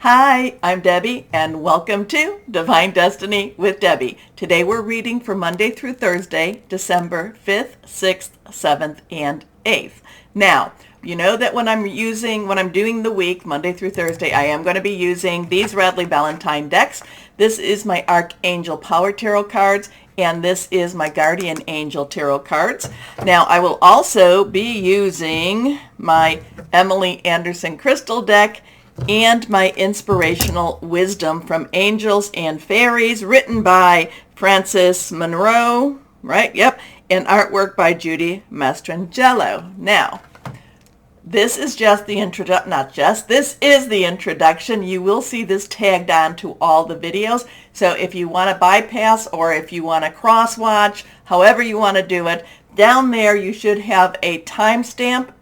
Hi, I'm Debbie, and welcome to Divine Destiny with Debbie. Today we're reading for Monday through Thursday, December 5th, 6th, 7th, and 8th. Now, you know that when I'm doing the week, Monday through Thursday, I am going to be using these Radley Valentine decks. This is my Archangel Power Tarot cards, and this is my Guardian Angel Tarot cards. Now, I will also be using my Emily Anderson Crystal deck and my Inspirational Wisdom from Angels and Fairies, written by Frances Monroe, right? Yep. And artwork by Judy Mastrangelo. Now, this is just the this is the introduction. You will see this tagged on to all the videos. So if you want to bypass or if you want to cross-watch, however you want to do it, down there you should have a timestamp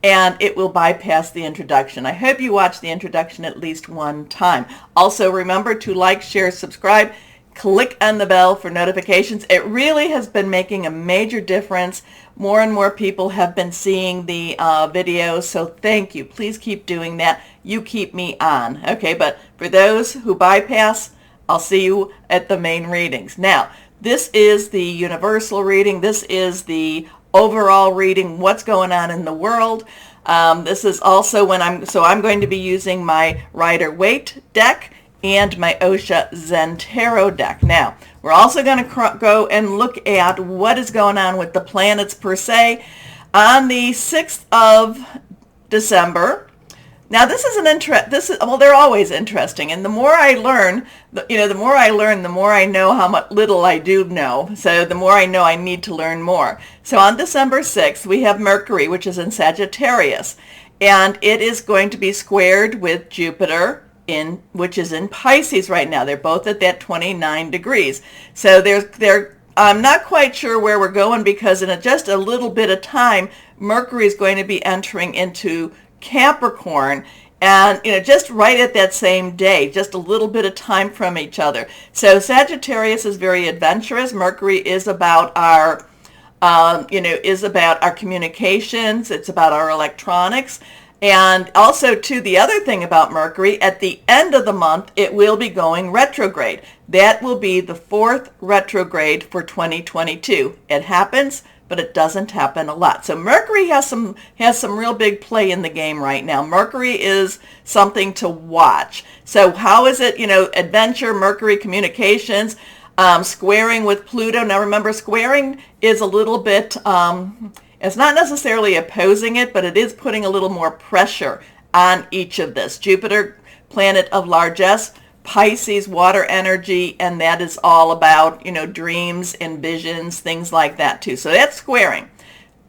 and it will bypass the introduction. I hope you watch the introduction at least one time. Also, remember to like, share, subscribe, click on the bell for notifications. It really has been making a major difference. More and more people have been seeing the videos, so thank you. Please keep doing that. You keep me on. Okay, but for those who bypass, I'll see you at the main readings. Now, this is the universal reading. This is the overall reading, what's going on in the world. This is also I'm going to be using my Rider-Waite deck and my Osha Zen Tarot deck. Now, we're also going to go and look at what is going on with the planets per se on the 6th of December. Now, they're always interesting, and the more I learn, the more I know how much little I do know. So the more I know, I need to learn more. So on December 6th, we have Mercury, which is in Sagittarius, and it is going to be squared with Jupiter, which is in Pisces right now. They're both at that 29 degrees. So I'm not quite sure where we're going, because in just a little bit of time, Mercury is going to be entering into Capricorn, and just right at that same day, just a little bit of time from each other. So Sagittarius is very adventurous. Mercury is about our communications. It's about our electronics. And also, too, the other thing about Mercury, at the end of the month, it will be going retrograde. That will be the 4th retrograde for 2022. It happens, but it doesn't happen a lot. So Mercury has some real big play in the game right now. Mercury is something to watch. So how is it, adventure, Mercury, communications, squaring with Pluto. Now remember, squaring is a little bit, it's not necessarily opposing it, but it is putting a little more pressure on each of this. Jupiter, planet of largesse, Pisces, water energy, and that is all about, dreams and visions, things like that too. So that's squaring.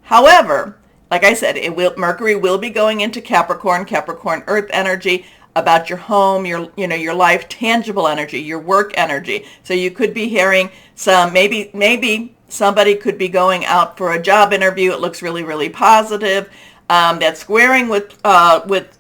However, like I said, Mercury will be going into Capricorn, earth energy, about your home, your life, tangible energy, your work energy. So you could be hearing maybe somebody could be going out for a job interview. It looks really, really positive. That squaring with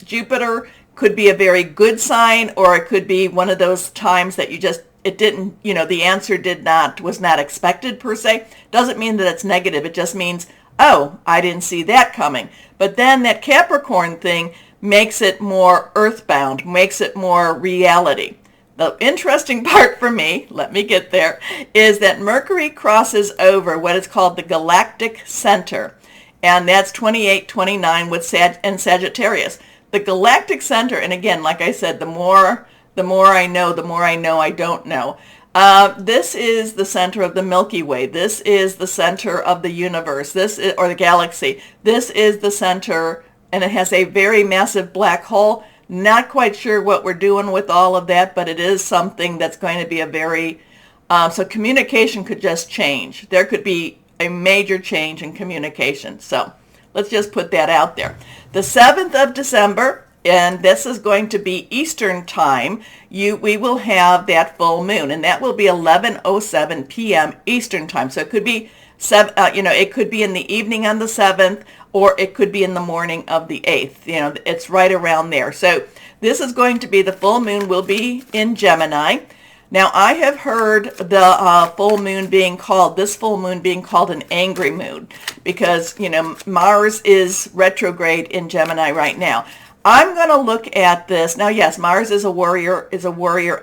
Jupiter could be a very good sign, or it could be one of those times that the answer was not expected per se. Doesn't mean that it's negative. It just means, oh, I didn't see that coming. But then that Capricorn thing makes it more earthbound, makes it more reality. The interesting part for me, let me get there, is that Mercury crosses over what is called the galactic center, and that's 28-29 with Sagittarius. The galactic center, and again, like I said, the more I know, I don't know. This is the center of the Milky Way. This is the center of the universe. Or the galaxy. This is the center, and it has a very massive black hole. Not quite sure what we're doing with all of that, but it is something that's going to be a very, so communication could just change. There could be a major change in communication. So let's just put that out there. The 7th of December, and this is going to be Eastern time, we will have that full moon, and that will be 11:07 p.m. Eastern time. So it could be it could be in the evening on the 7th, or it could be in the morning of the 8th. It's right around there. So this is going to be, the full moon will be in Gemini. Now, I have heard the full moon being called an angry moon, because, Mars is retrograde in Gemini right now. I'm going to look at this. Now, yes, Mars is a warrior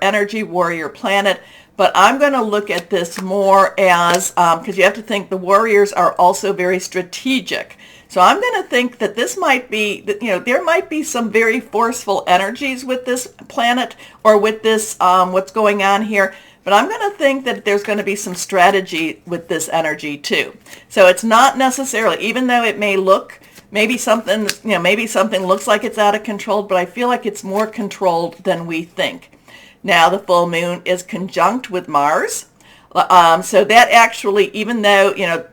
energy, warrior planet, but I'm going to look at this more as, because you have to think the warriors are also very strategic. So I'm going to think that this might be, there might be some very forceful energies with this planet or with this, what's going on here. But I'm going to think that there's going to be some strategy with this energy too. So it's not necessarily, even though it may look, maybe something looks like it's out of control, but I feel like it's more controlled than we think. Now the full moon is conjunct with Mars. So that actually, even though,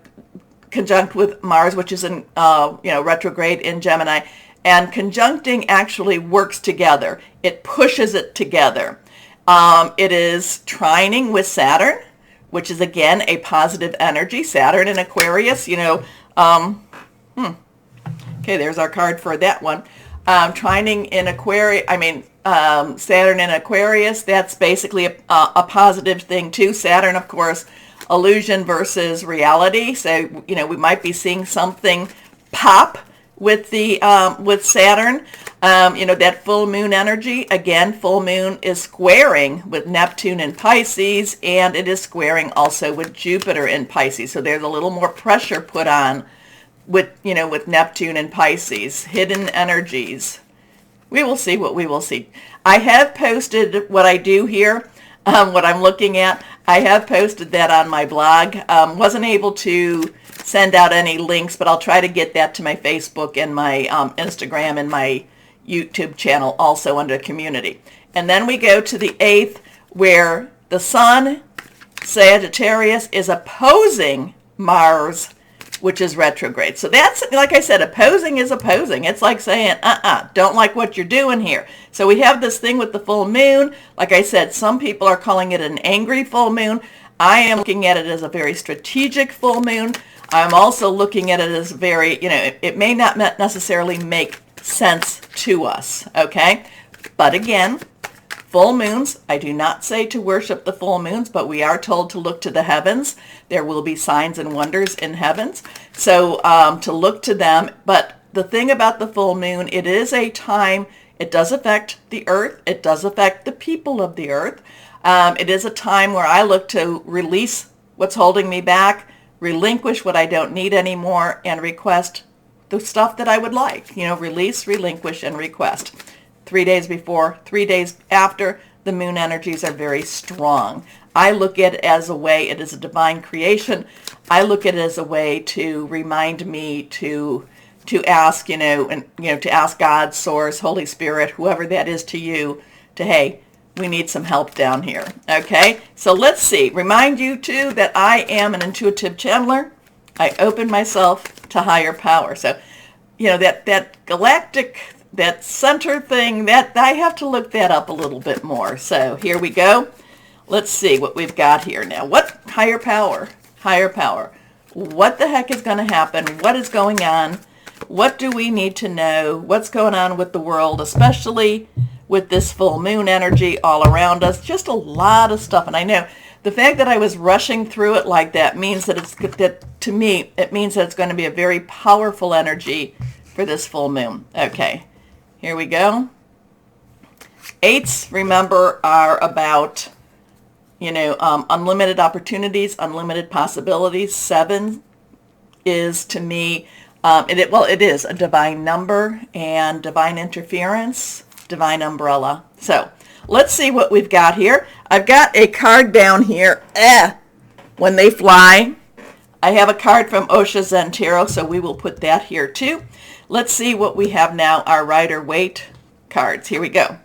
conjunct with Mars, which is in, retrograde in Gemini, and conjuncting actually works together. It pushes it together. It is trining with Saturn, which is again a positive energy. Saturn in Aquarius, okay, there's our card for that one. Trining in Aquarius, Saturn in Aquarius, that's basically a positive thing too. Saturn, of course, illusion versus reality. So, we might be seeing something pop with the with Saturn. That full moon energy, again, full moon is squaring with Neptune in Pisces, and it is squaring also with Jupiter in Pisces. So there's a little more pressure put on with Neptune and Pisces, hidden energies. We will see what we will see. I have posted what I do here, what I'm looking at. I have posted that on my blog. Wasn't able to send out any links, but I'll try to get that to my Facebook and my Instagram and my YouTube channel also under community. And then we go to the 8th, where the Sun, Sagittarius, is opposing Mars, which is retrograde. So that's, like I said, opposing is opposing. It's like saying, don't like what you're doing here. So we have this thing with the full moon. Like I said, some people are calling it an angry full moon. I am looking at it as a very strategic full moon. I'm also looking at it as very, it may not necessarily make sense to us, okay? But again, full moons, I do not say to worship the full moons, but we are told to look to the heavens. There will be signs and wonders in heavens. So to look to them. But the thing about the full moon, it is a time, it does affect the earth. It does affect the people of the earth. It is a time where I look to release what's holding me back, relinquish what I don't need anymore, and request the stuff that I would like. Release, relinquish, and request. 3 days before, 3 days after, the moon energies are very strong. I look at it as a way, it is a divine creation. I look at it as a way to remind me to ask, to ask God, Source, Holy Spirit, whoever that is to you, hey, we need some help down here. Okay, so let's see. Remind you too that I am an intuitive channeler. I open myself to higher power. So, that galactic, that center thing, that I have to look that up a little bit more. So here we go. Let's see what we've got here now. What higher power? Higher power. What the heck is going to happen? What is going on? What do we need to know? What's going on with the world, especially with this full moon energy all around us? Just a lot of stuff. And I know the fact that I was rushing through it like that means that to me, it means that it's going to be a very powerful energy for this full moon. Okay, here we go. 8s, remember, are about, unlimited opportunities, unlimited possibilities. 7 is, to me, it is a divine number and divine interference, divine umbrella. So let's see what we've got here. I've got a card down here. When they fly. I have a card from Osha Zen Tarot, so we will put that here too. Let's see what we have now, our Rider-Waite cards. Here we go.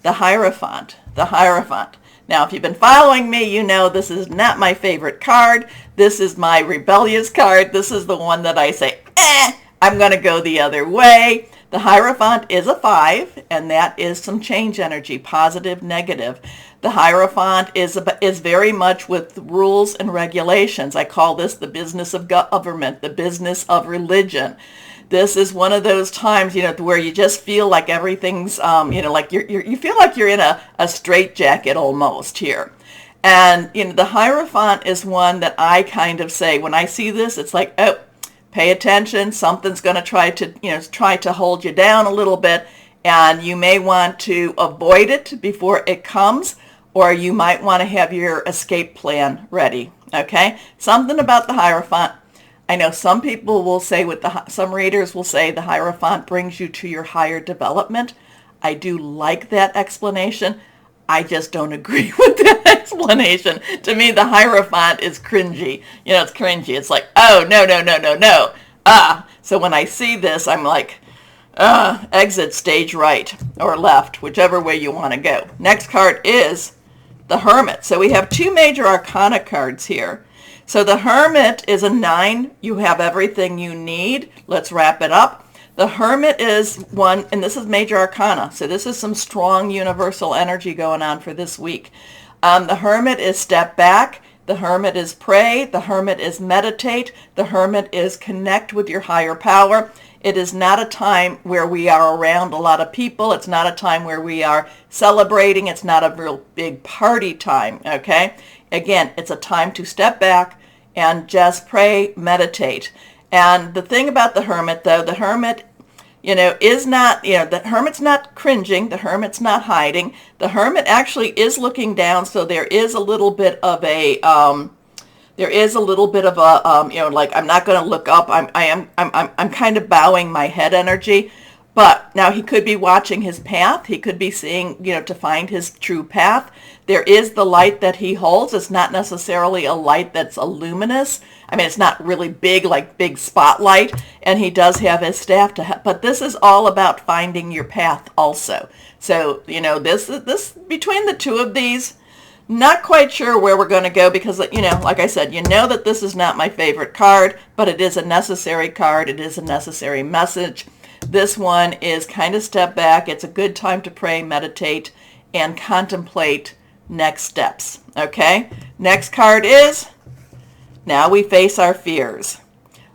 The Hierophant. The Hierophant. Now, if you've been following me, you know this is not my favorite card. This is my rebellious card. This is the one that I say, I'm going to go the other way. The Hierophant is a 5, and that is some change energy, positive, negative. The Hierophant is very much with rules and regulations. I call this the business of government, the business of religion. This is one of those times, where you just feel like everything's, like you feel like you're in a straitjacket almost here. And, the Hierophant is one that I kind of say, when I see this, it's like, pay attention. Something's going to try to hold you down a little bit, and you may want to avoid it before it comes, or you might want to have your escape plan ready. Okay? Something about the Hierophant. I know some people will say some readers will say the Hierophant brings you to your higher development. I do like that explanation. I just don't agree with that explanation. To me, the Hierophant is cringy. It's cringy. It's like, oh, no, no, no, no, no. So when I see this, I'm like, exit stage right or left, whichever way you want to go. Next card is the Hermit. So we have two major arcana cards here. So the Hermit is a 9. You have everything you need. Let's wrap it up. The Hermit is one, and this is major arcana. So this is some strong universal energy going on for this week. The Hermit is step back. The Hermit is pray. The Hermit is meditate. The Hermit is connect with your higher power. It is not a time where we are around a lot of people. It's not a time where we are celebrating. It's not a real big party time, okay? Again, it's a time to step back and just pray, meditate. And the thing about the Hermit, though, the Hermit, is not, the Hermit's not cringing. The Hermit's not hiding. The Hermit actually is looking down, so there is a little bit of a, like, I'm not going to look up. I'm kind of bowing my head energy. But now he could be watching his path. He could be seeing, to find his true path. There is the light that he holds. It's not necessarily a light that's luminous. I mean, it's not really big, like big spotlight. And he does have his staff to help. But this is all about finding your path also. So, this between the two of these, not quite sure where we're going to go because, like I said, that this is not my favorite card, but it is a necessary card. It is a necessary message. This one is kind of step back. It's a good time to pray, meditate, and contemplate next steps. Okay? Next card is, now we face our fears.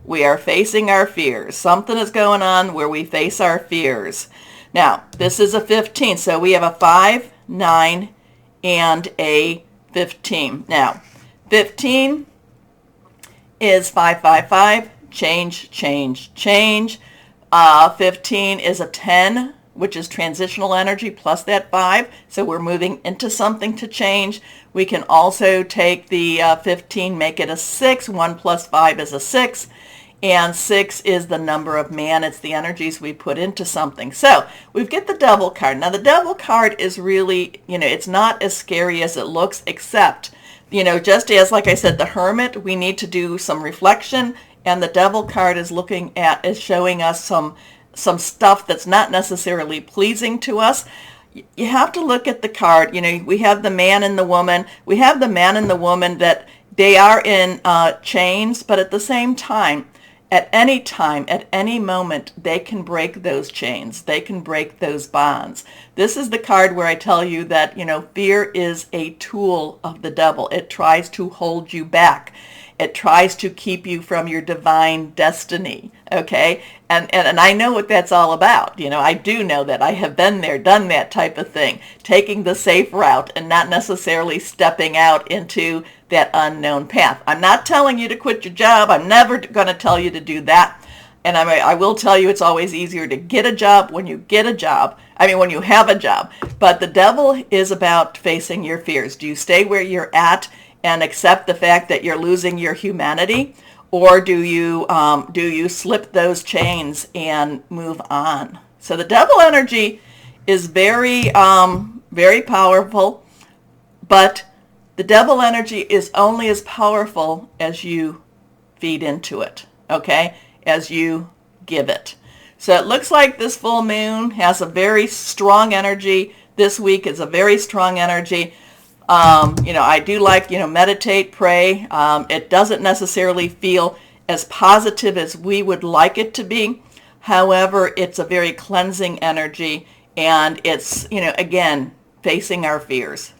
We are facing our fears. Something is going on where we face our fears. Now, this is a 15. So we have a 5, 9, and a 15. Now, 15 is 555. Change, change, change. 15 is a 10, which is transitional energy plus that 5. So we're moving into something to change. We can also take the 15, make it a 6. 1 plus 5 is a 6. And 6 is the number of man. It's the energies we put into something. So we get the Devil card. Now the Devil card is really, it's not as scary as it looks, except, just as, like I said, the Hermit, we need to do some reflection. And the Devil card is showing us some stuff that's not necessarily pleasing to us. You have to look at the card. We have the man and the woman. We have the man and the woman that they are in chains, but at the same time, at any moment, they can break those chains. They can break those bonds. This is the card where I tell you that, fear is a tool of the devil. It tries to hold you back. It tries to keep you from your divine destiny, okay? And I know what that's all about. I do know that. I have been there, done that type of thing, taking the safe route and not necessarily stepping out into that unknown path. I'm not telling you to quit your job. I'm never going to tell you to do that. And I will tell you it's always easier to get a job when you get a job. When you have a job. But the devil is about facing your fears. Do you stay where you're at and accept the fact that you're losing your humanity, or do you slip those chains and move on? So the devil energy is very very powerful, but the devil energy is only as powerful as you feed into it, okay? As you give it. So it looks like this full moon has a very strong energy. This week is a very strong energy. I do like, meditate, pray. It doesn't necessarily feel as positive as we would like it to be. However, it's a very cleansing energy, and it's, again, facing our fears,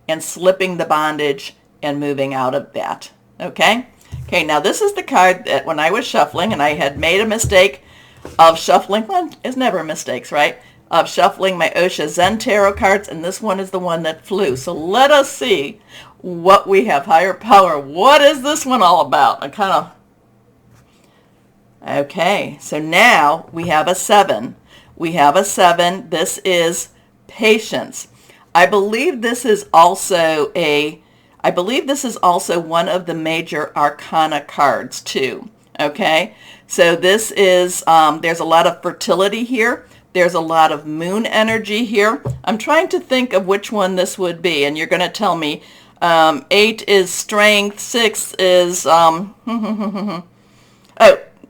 and slipping the bondage and moving out of that. Okay? Okay, now this is the card that when I was shuffling, and I had made a mistake of shuffling, well, it's never mistakes, right? Of shuffling my Osha Zen Tarot cards, and this one is the one that flew. So let us see what we have. Higher power. What is this one all about? I kind of Okay, so now we have a 7. We have a 7. This is patience. I believe this is also one of the major arcana cards too. Okay, so this is, there's a lot of fertility here. There's a lot of moon energy here. I'm trying to think of which one this would be, and you're going to tell me. 8 is strength, 6 is, oh,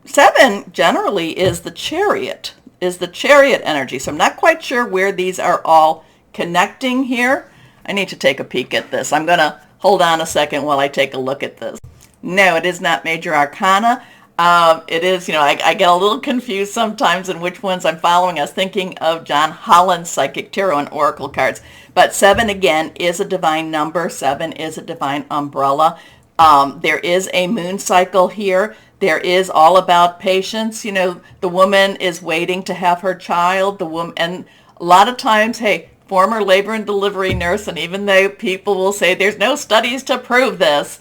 7 generally is the chariot energy. So I'm not quite sure where these are all connecting here. I need to take a peek at this. I'm going to hold on a second while I take a look at this. No, it is not major arcana. It is, I get a little confused sometimes in which ones I'm following. I was thinking of John Holland's Psychic Tarot and Oracle cards. But 7, again, is a divine number. 7 is a divine umbrella. There is a moon cycle here. There is all about patience. The woman is waiting to have her child. The woman, and a lot of times, hey, former labor and delivery nurse, and even though people will say there's no studies to prove this,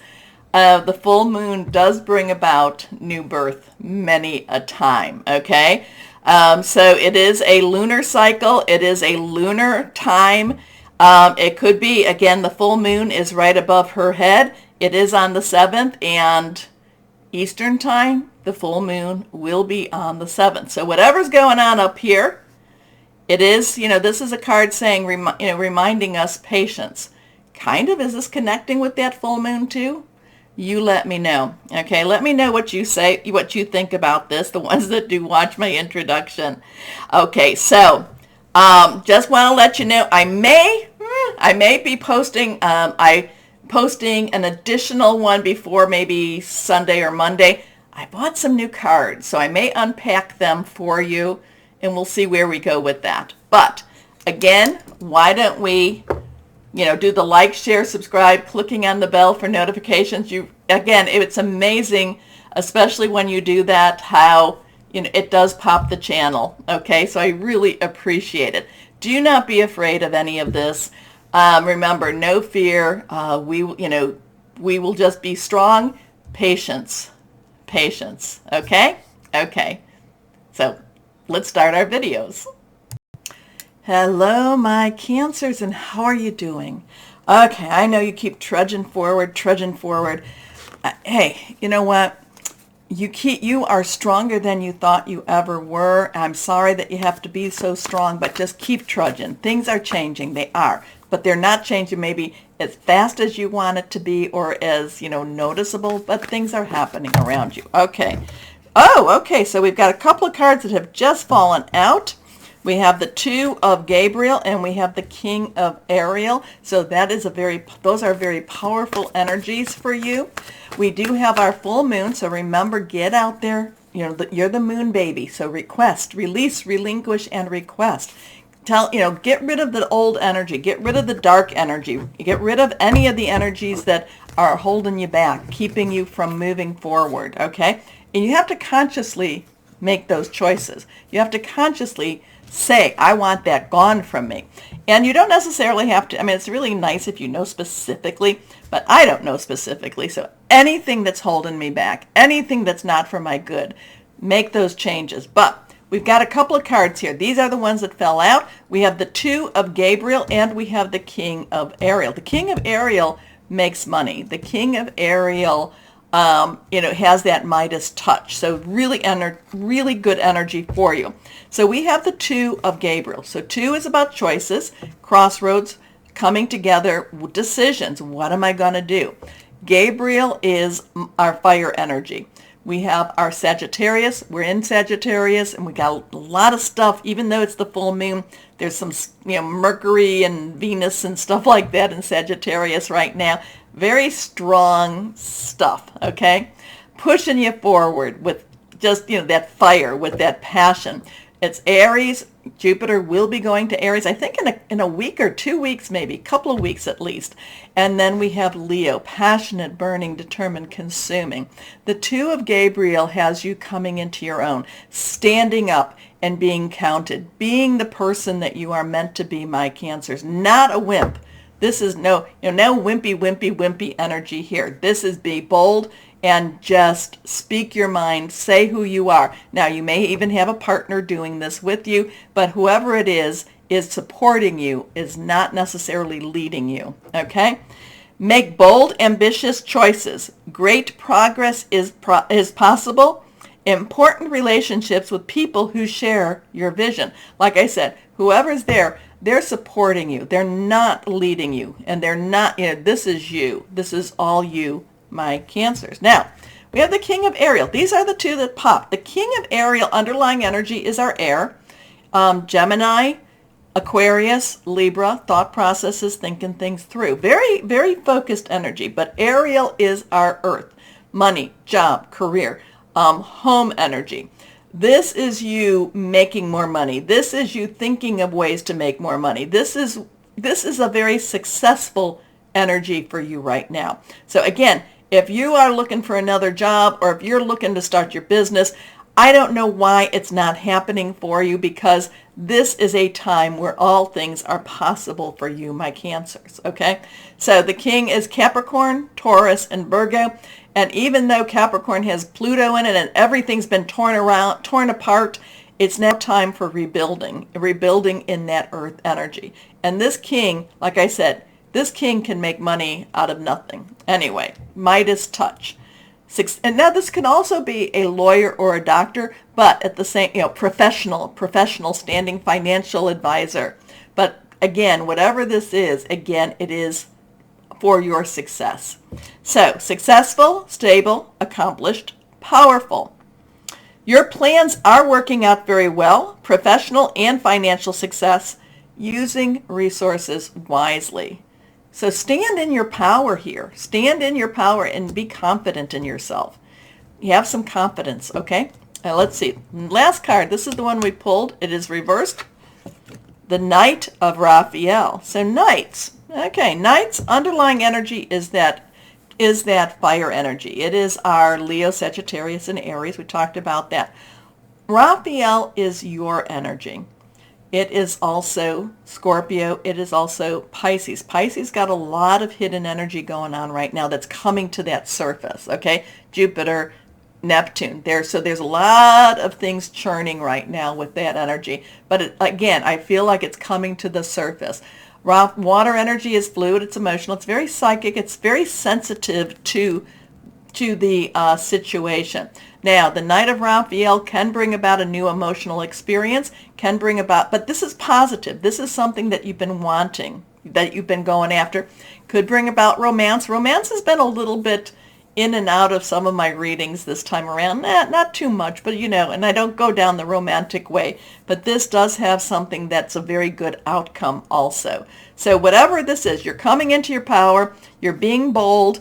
the full moon does bring about new birth many a time, okay? So it is a lunar cycle. It is a lunar time. It could be, again, the full moon is right above her head. It is on the 7th, and Eastern time, the full moon will be on the 7th. So whatever's going on up here, it is, this is a card saying, reminding us patience. Kind of, is this connecting with that full moon too? You let me know. Okay, let me know what you say, what you think about this, the ones that do watch my introduction. Okay, so just want to let you know, I may be posting posting an additional one before maybe Sunday or Monday. I bought some new cards, so I may unpack them for you, and we'll see where we go with that. But again, why don't we do the like, share, subscribe, clicking on the bell for notifications. Again, it's amazing, especially when you do that, how it does pop the channel. Okay, so I really appreciate it. Do not be afraid of any of this. Remember, no fear. We will just be strong. Patience. Okay. So let's start our videos. Hello, my Cancers, and how are you doing? Okay, I know you keep trudging forward. Hey, you know what? You are stronger than you thought you ever were. I'm sorry that you have to be so strong, but just keep trudging. Things are changing. They are, but they're not changing maybe as fast as you want it to be or as, noticeable, but things are happening around you. Okay. Oh, okay, so we've got a couple of cards that have just fallen out. We have the 2 of Gabriel and we have the King of Ariel. So that is those are very powerful energies for you. We do have our full moon. So remember, get out there. You're the moon baby. So request, release, relinquish, and request. Get rid of the old energy. Get rid of the dark energy. Get rid of any of the energies that are holding you back, keeping you from moving forward. Okay. And you have to consciously make those choices. You have to consciously say, I want that gone from me. And you don't necessarily have to, it's really nice if you know specifically, but I don't know specifically. So anything that's holding me back, anything that's not for my good, make those changes. But we've got a couple of cards here. These are the ones that fell out. We have the 2 of Gabriel and we have the King of Ariel. The King of Ariel makes money. The King of Ariel has that Midas touch. So really good energy for you. So we have the 2 of Gabriel. So 2 is about choices, crossroads, coming together, decisions. What am I going to do? Gabriel is our fire energy. We have our Sagittarius. We're in Sagittarius, and we got a lot of stuff. Even though it's the full moon, there's some Mercury and Venus and stuff like that in Sagittarius right now. Very strong stuff, okay? Pushing you forward with just, that fire, with that passion. It's Aries. Jupiter will be going to Aries, I think in a week or 2 weeks, maybe, a couple of weeks at least. And then we have Leo, passionate, burning, determined, consuming. The 2 of Gabriel has you coming into your own, standing up and being counted, being the person that you are meant to be, my Cancers, not a wimp. This is no wimpy energy here. This is be bold and just speak your mind, say who you are. Now, you may even have a partner doing this with you, but whoever it is supporting you, is not necessarily leading you, okay? Make bold, ambitious choices. Great progress is possible. Important relationships with people who share your vision. Like I said, whoever's there, they're supporting you. They're not leading you. And they're not, this is you. This is all you, my Cancers. Now, we have the King of Ariel. These are the two that pop. The King of Ariel underlying energy is our air. Gemini, Aquarius, Libra, thought processes, thinking things through. Very, very focused energy. But Ariel is our earth. Money, job, career, home energy. This is you making more money. This is you thinking of ways to make more money. This is a very successful energy for you right now. So again, if you are looking for another job, or if you're looking to start your business, I don't know why it's not happening for you, because this is a time where all things are possible for you, my Cancers, okay? So the King is Capricorn, Taurus, and Virgo. And even though Capricorn has Pluto in it and everything's been torn apart, it's now time for rebuilding in that earth energy. And this King, like I said, this King can make money out of nothing. Anyway, Midas touch. And now this can also be a lawyer or a doctor, but at the same, professional standing financial advisor. But again, whatever this is, again, it is for your success. So, successful, stable, accomplished, powerful. Your plans are working out very well, professional and financial success, using resources wisely. So stand in your power here. Stand in your power and be confident in yourself. You have some confidence, okay? Now let's see. Last card. This is the one we pulled. It is reversed. The Knight of Raphael. So Knights. Okay, Knights' underlying energy is that fire energy. It is our Leo, Sagittarius, and Aries. We talked about that. Raphael is your energy. It is also Scorpio. It is also Pisces. Pisces got a lot of hidden energy going on right now that's coming to that surface, okay? Jupiter, Neptune. So there's a lot of things churning right now with that energy. But again, I feel like it's coming to the surface. Water energy is fluid. It's emotional. It's very psychic. It's very sensitive to the situation. Now, the Knight of Raphael can bring about a new emotional experience, but this is positive. This is something that you've been wanting, that you've been going after. Could bring about romance. Romance has been a little bit in and out of some of my readings this time around. Not too much, but and I don't go down the romantic way. But this does have something that's a very good outcome also. So whatever this is, you're coming into your power, you're being bold,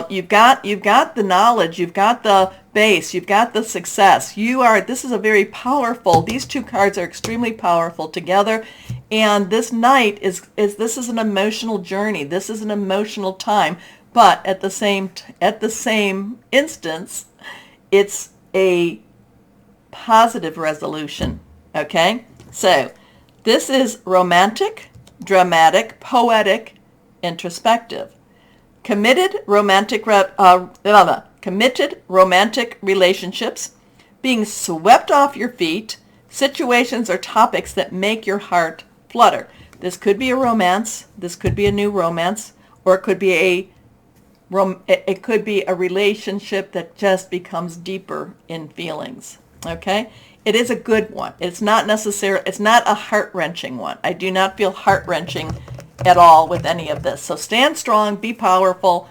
you've got the knowledge, you've got the base, you've got the success. This is a very powerful, these two cards are extremely powerful together. And this Knight this is an emotional journey. This is an emotional time. But at the same instance, it's a positive resolution, okay? So this is romantic, dramatic, poetic, introspective. Committed romantic relationships, being swept off your feet, situations or topics that make your heart flutter. This could be a romance, this could be a new romance, or it could be a relationship that just becomes deeper in feelings, okay? It is a good one. It's not a heart-wrenching one. I do not feel heart-wrenching at all with any of this. So stand strong, be powerful.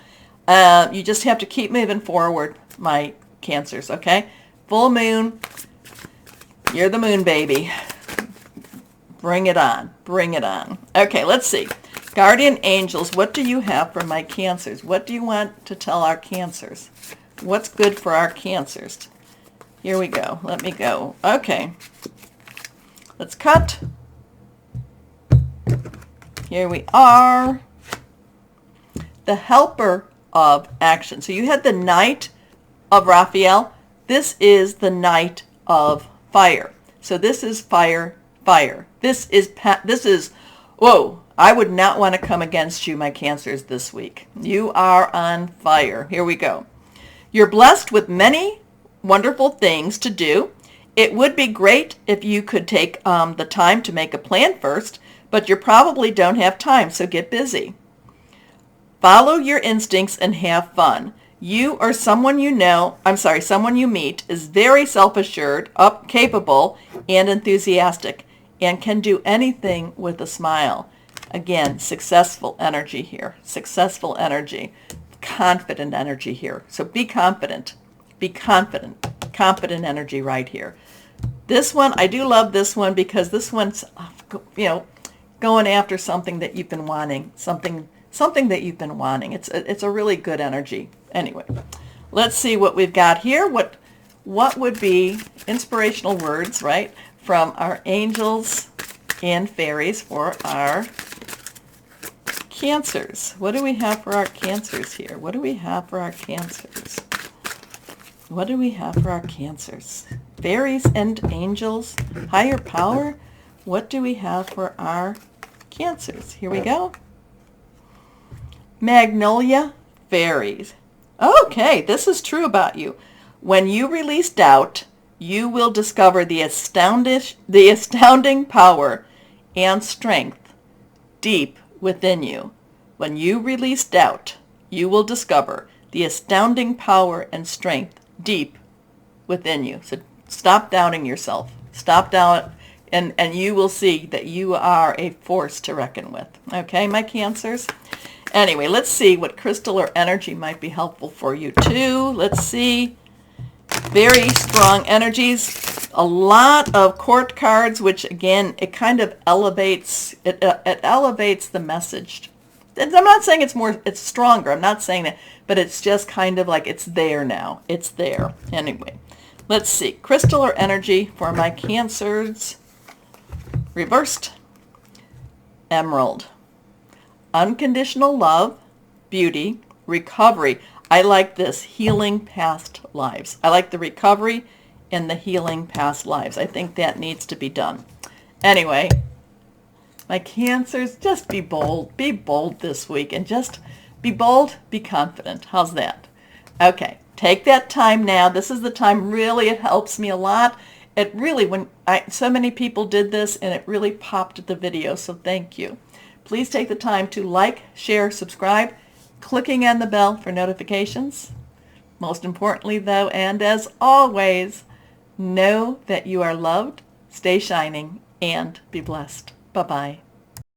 You just have to keep moving forward, my Cancers, okay? Full moon, you're the moon baby. Bring it on, bring it on. Okay, let's see. Guardian angels, what do you have for my Cancers? What do you want to tell our Cancers? What's good for our Cancers? Here we go. Let me go. Okay. Let's cut. Here we are. The Helper of Action. So you had the Knight of Raphael. This is the Knight of Fire. So this is fire, fire. This is, whoa, I would not want to come against you, my Cancers, this week. You are on fire. Here we go. You're blessed with many wonderful things to do. It would be great if you could take the time to make a plan first, but you probably don't have time, so get busy. Follow your instincts and have fun. You or someone you know, someone you meet is very self-assured, capable, and enthusiastic, and can do anything with a smile. Again, successful energy here. Successful energy. Confident energy here. So be confident. Be confident. Confident energy right here. This one, I do love this one because this one's, going after something that you've been wanting. Something that you've been wanting. It's a really good energy. Anyway, let's see what we've got here. What would be inspirational words, right, from our angels and fairies for our Cancers? What do we have for our Cancers here? What do we have for our Cancers? What do we have for our Cancers? Fairies and angels, higher power. What do we have for our Cancers? Here we go. Magnolia fairies. Okay, this is true about you. When you release doubt, you will discover the astounding power and strength deep within you. When you release doubt, you will discover the astounding power and strength deep within you. So stop doubting yourself. Stop doubting, and you will see that you are a force to reckon with. Okay, my Cancers? Anyway, let's see what crystal or energy might be helpful for you too. Let's see. Very strong energies. A lot of court cards, which again, it kind of elevates, it elevates the message. I'm not saying it's stronger. I'm not saying that, but it's just kind of like it's there now. It's there. Anyway, let's see. Crystal or energy for my Cancers. Reversed. Emerald. Unconditional love, beauty, recovery. I like this, healing past lives. I like the recovery and the healing past lives. I think that needs to be done. Anyway, my Cancers, just be bold. Be bold this week, and just be bold, be confident. How's that? Okay, take that time now. This is the time, really, it helps me a lot. It really, so many people did this, and it really popped the video, so thank you. Please take the time to like, share, subscribe, clicking on the bell for notifications. Most importantly, though, and as always, know that you are loved, stay shining, and be blessed. Bye-bye.